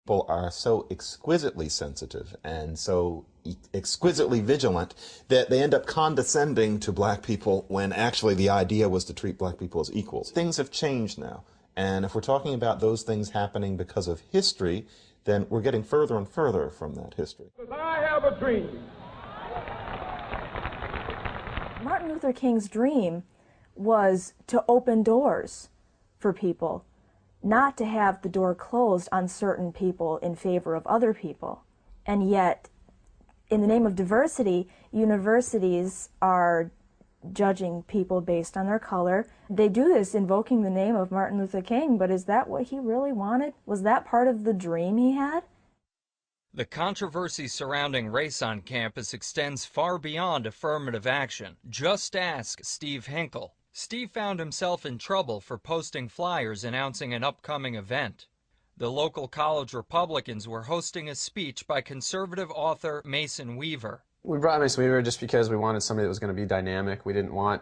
People are so exquisitely sensitive and so exquisitely vigilant that they end up condescending to black people when actually the idea was to treat black people as equals. Things have changed now, and if we're talking about those things happening because of history, then we're getting further and further from that history. I have a dream. Martin Luther King's dream was to open doors for people, not to have the door closed on certain people in favor of other people. And yet, in the name of diversity, universities are judging people based on their color. They do this invoking the name of Martin Luther King, but is that what he really wanted? Was that part of the dream he had? The controversy surrounding race on campus extends far beyond affirmative action. Just ask Steve Hinkle. Steve found himself in trouble for posting flyers announcing an upcoming event. The local college Republicans were hosting a speech by conservative author Mason Weaver. We brought Mason Weaver just because we wanted somebody that was going to be dynamic. We didn't want,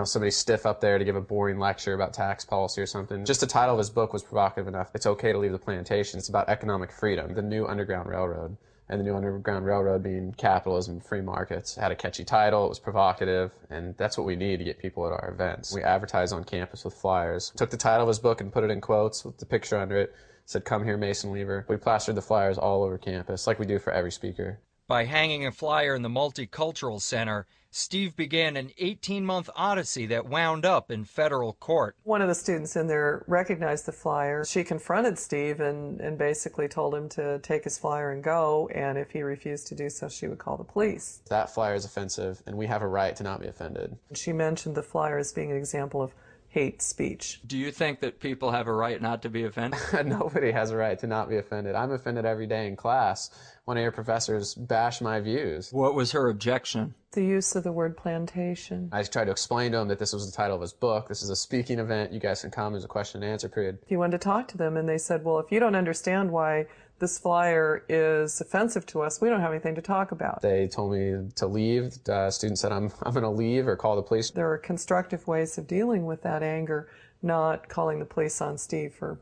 somebody stiff up there to give a boring lecture about tax policy or something. Just the title of his book was provocative enough. It's okay to leave the plantation. It's about economic freedom, the new Underground Railroad. And the new Underground Railroad being capitalism, free markets. It had a catchy title, it was provocative, and that's what we need to get people at our events. We advertise on campus with flyers. Took the title of his book and put it in quotes with the picture under it. Said, "Come here, Mason Weaver." We plastered the flyers all over campus, like we do for every speaker. By hanging a flyer in the Multicultural Center, Steve began an 18-month odyssey that wound up in federal court. One of the students in there recognized the flyer. She confronted Steve and basically told him to take his flyer and go, and if he refused to do so, she would call the police. That flyer is offensive, and we have a right to not be offended. She mentioned the flyer as being an example of hate speech. Do you think that people have a right not to be offended? Nobody has a right to not be offended. I'm offended every day in class. One of your professors bashed my views. What was her objection? The use of the word plantation. I tried to explain to him that this was the title of his book. This is a speaking event. You guys can come. There's a question and answer period. He wanted to talk to them, and they said, well, if you don't understand why this flyer is offensive to us, we don't have anything to talk about. They told me to leave. The student said, I'm going to leave or call the police. There are constructive ways of dealing with that anger, not calling the police on Steve for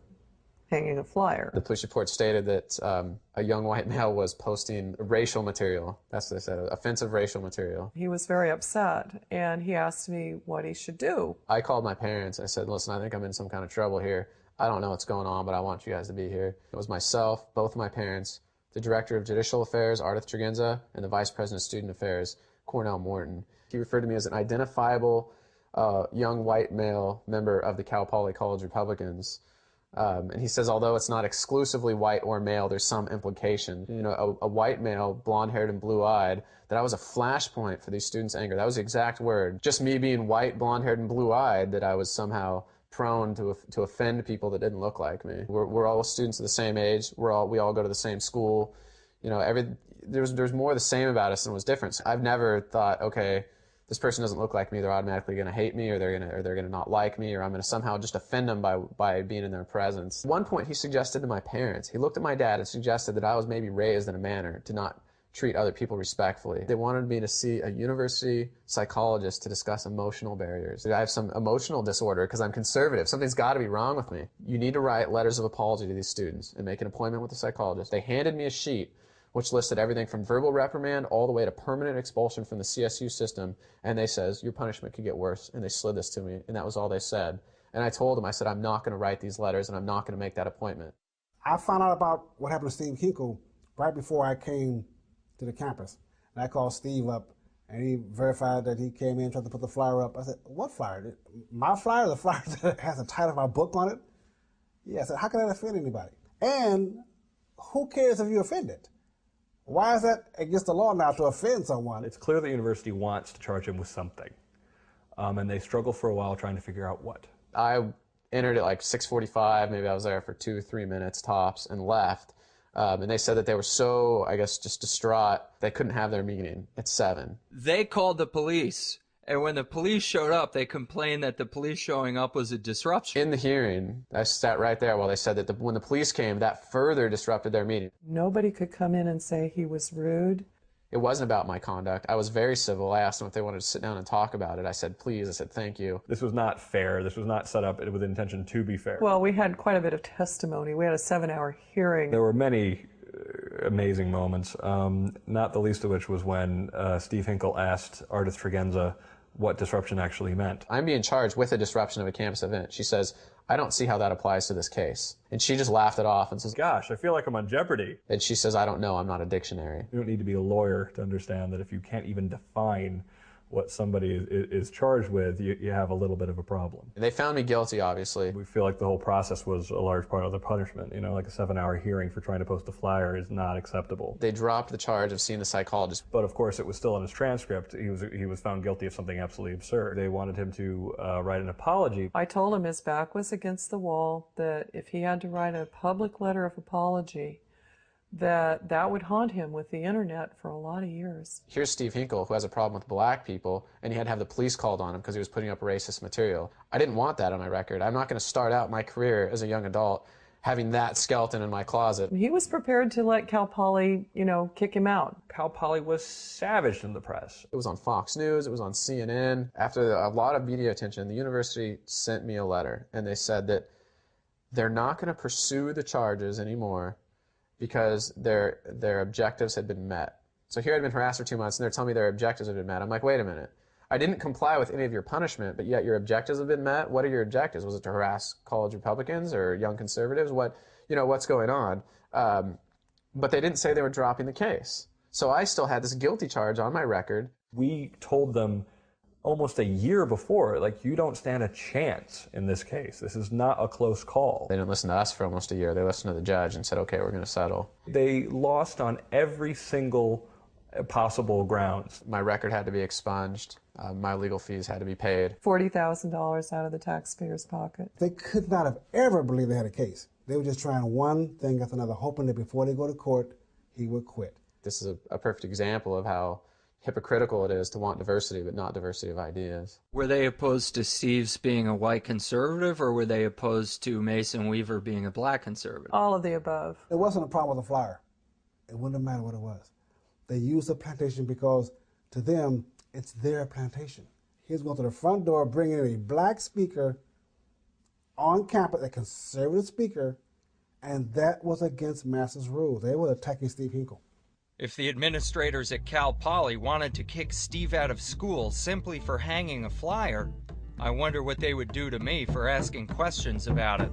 hanging a flyer. The police report stated that a young white male was posting racial material. That's what they said, offensive racial material. He was very upset, and he asked me what he should do. I called my parents. I said, listen, I think I'm in some kind of trouble here. I don't know what's going on, but I want you guys to be here. It was myself, both of my parents, the Director of Judicial Affairs, Ardith Tregenza, and the Vice President of Student Affairs, Cornell Morton. He referred to me as an identifiable young white male member of the Cal Poly College Republicans. And he says, although it's not exclusively white or male, there's some implication. A white male, blonde-haired and blue-eyed, that I was a flashpoint for these students' anger. That was the exact word. Just me being white, blonde-haired, and blue-eyed, that I was somehow prone to offend people that didn't look like me. We're all students of the same age. We all go to the same school. There's more the same about us than was different. So I've never thought, okay, this person doesn't look like me, they're automatically going to hate me, or they're going to not like me, or I'm going to somehow just offend them by being in their presence. At one point, he suggested to my parents, he looked at my dad and suggested that I was maybe raised in a manner to not treat other people respectfully. They wanted me to see a university psychologist to discuss emotional barriers. I have some emotional disorder because I'm conservative. Something's got to be wrong with me. You need to write letters of apology to these students and make an appointment with a psychologist. They handed me a sheet which listed everything from verbal reprimand all the way to permanent expulsion from the CSU system, and they says, your punishment could get worse, and they slid this to me, and that was all they said. And I told them, I said, I'm not going to write these letters, and I'm not going to make that appointment. I found out about what happened to Steve Hinkle right before I came to the campus. And I called Steve up, and he verified that he came in, tried to put the flyer up. I said, what flyer? My flyer? The flyer that has the title of my book on it? Yeah, I said, how can that offend anybody? And who cares if you offend it? Why is that against the law now to offend someone? It's clear the university wants to charge him with something, and they struggle for a while trying to figure out what. I entered at like 6:45, maybe I was there for 2-3 minutes tops, and left. And they said that they were so, I guess, just distraught, they couldn't have their meeting at 7. They called the police, and when the police showed up, they complained that the police showing up was a disruption. In the hearing, I sat right there while they said that when the police came, that further disrupted their meeting. Nobody could come in and say he was rude. It wasn't about my conduct. I was very civil. I asked them if they wanted to sit down and talk about it. I said, please. I said, thank you. This was not fair. This was not set up with intention to be fair. Well, we had quite a bit of testimony. We had a 7-hour hearing. There were many amazing moments, not the least of which was when Steve Hinkle asked Ardith Tregenza what disruption actually meant. I'm being charged with a disruption of a campus event. She says, I don't see how that applies to this case. And she just laughed it off and says, gosh, I feel like I'm on Jeopardy. And she says, I don't know, I'm not a dictionary. You don't need to be a lawyer to understand that if you can't even define what somebody is charged with, you have a little bit of a problem. They found me guilty, obviously. We feel like the whole process was a large part of the punishment. You know, like a 7-hour hearing for trying to post a flyer is not acceptable. They dropped the charge of seeing the psychologist. But of course, it was still in his transcript. He was found guilty of something absolutely absurd. They wanted him to write an apology. I told him his back was against the wall, that if he had to write a public letter of apology, that would haunt him with the internet for a lot of years. Here's Steve Hinkle, who has a problem with black people, and he had to have the police called on him because he was putting up racist material. I didn't want that on my record. I'm not going to start out my career as a young adult having that skeleton in my closet. He was prepared to let Cal Poly, kick him out. Cal Poly was savaged in the press. It was on Fox News, it was on CNN. After a lot of media attention, the university sent me a letter, and they said that they're not going to pursue the charges anymore because their objectives had been met. So here I'd been harassed for 2 months, and they're telling me their objectives had been met. I'm like, wait a minute. I didn't comply with any of your punishment, but yet your objectives have been met? What are your objectives? Was it to harass college Republicans or young conservatives? What's going on? But they didn't say they were dropping the case. So I still had this guilty charge on my record. We told them almost a year before, like, you don't stand a chance in this case. This is not a close call. They didn't listen to us for almost a year. They listened to the judge and said, okay, we're going to settle. They lost on every single possible grounds. My record had to be expunged. My legal fees had to be paid. $40,000 out of the taxpayer's pocket. They could not have ever believed they had a case. They were just trying one thing after another, hoping that before they go to court, he would quit. This is a perfect example of how hypocritical it is to want diversity, but not diversity of ideas. Were they opposed to Steve's being a white conservative, or were they opposed to Mason Weaver being a black conservative? All of the above. It wasn't a problem with the flyer. It wouldn't have mattered what it was. They used the plantation because, to them, it's their plantation. He's going to the front door, bringing in a black speaker on campus, a conservative speaker, and that was against Master's rules. They were attacking Steve Hinkle. If the administrators at Cal Poly wanted to kick Steve out of school simply for hanging a flyer, I wonder what they would do to me for asking questions about it.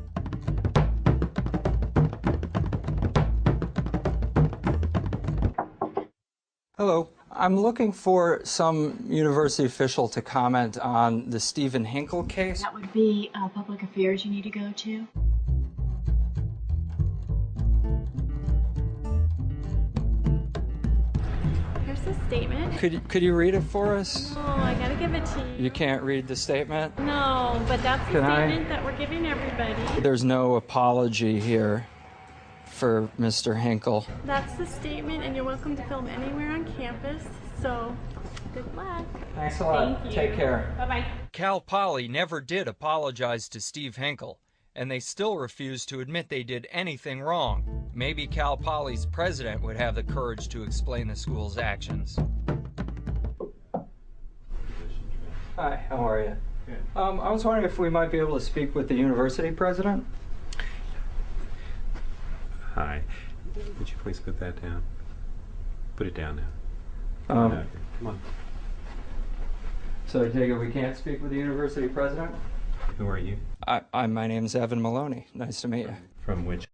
Hello. I'm looking for some university official to comment on the Stephen Hinkle case. That would be public affairs you need to go to. Here's the statement. Could you read it for us? Oh, I gotta give it to you. You can't read the statement? No, but that's the statement that we're giving everybody. There's no apology here for Mr. Hinkle. That's the statement, and you're welcome to film anywhere on campus, so good luck. Thanks a lot. Thank you. Take care. Bye-bye. Cal Poly never did apologize to Steve Hinkle, and they still refuse to admit they did anything wrong. Maybe Cal Poly's president would have the courage to explain the school's actions. Hi, how are you? Good. I was wondering if we might be able to speak with the university president. Hi. Would you please put that down? Put it down now. No, come on. So I take it we can't speak with the university president? Who are you? My name's Evan Maloney. Nice to meet you. From which